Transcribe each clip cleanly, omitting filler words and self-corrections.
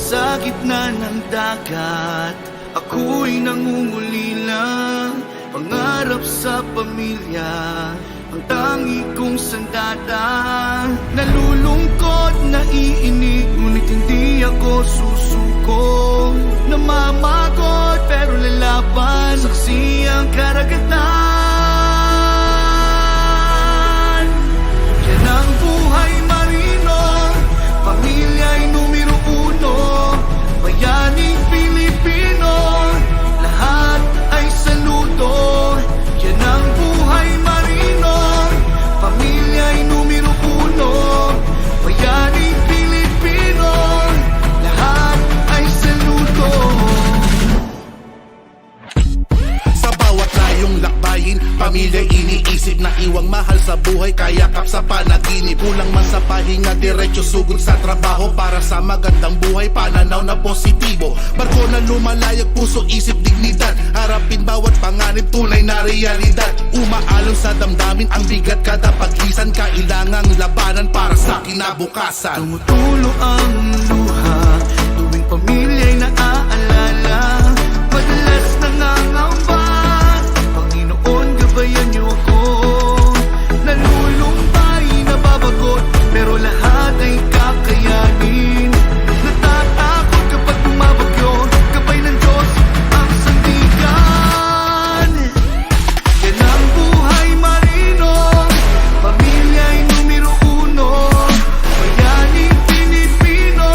Sa gitna ng dagat, ako'y nangungulila. Pangarap sa pamilya, ang tangi kong sandata. Nalulungkot, naiinig, ngunit hindi ako susuko. Namamagot, pero lalaban, saksi ang karagatan. Yan ang buhay marino, pamilya'y numero uno. Bayaning Pilipino, lahat ay saludo. Yan ang buhay marino, pamilya'y numero uno. Bayaning Pilipino, lahat ay saludo. Sa bawat layong lakbayin, pamilya iniisip na iwang mahal sa buhay, kayakap sa panaginip. Kulang man sa pahinga, diretso sugod sa trabaho para sa magandang buhay, pananaw na positibo. Barko na lumalayag, puso, isip, dignidad. Harapin bawat panganib, tunay na realidad. Umaalon sa damdamin, ang bigat kada paglisan. Kailangang labanan para sa kinabukasan. Tumutulo ang luha, tuwing pamilya'y naaalala. Madalas nangangamba, Panginoon, gabayan niyo ako. Nalulumbay, nababagot, pero lahat ay kakayanin. Natatakot kapag bumabagyo, gabay ng Diyos ang sandigan. Yan ang buhay marino, pamilya'y numero uno. Bayaning Pilipino,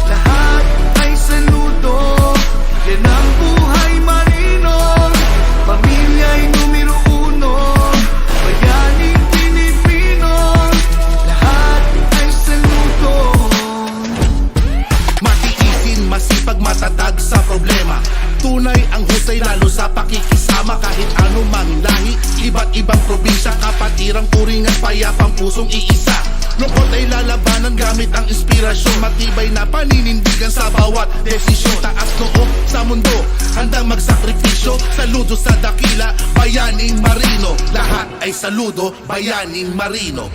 lahat ay saludo. Yan ang buhay marino, pamilya'y numero uno. Bayaning Pilipino, lahat ay saludo. Matiisin, masipag, matatag sa problema. Tunay ang husay lalo sa pakikisama. Kahit anumang lahi, iba't ibang probinsya, kapatirang puringan, payapang pusong iisa. Lungkot ay lalabanan gamit ang inspirasyon. Matibay na paninindigan sa bawat desisyon. Taas noo sa mundo, handang magsakripisyo. Saludo sa dakila, bayaning marino. Lahat ay saludo, bayaning marino.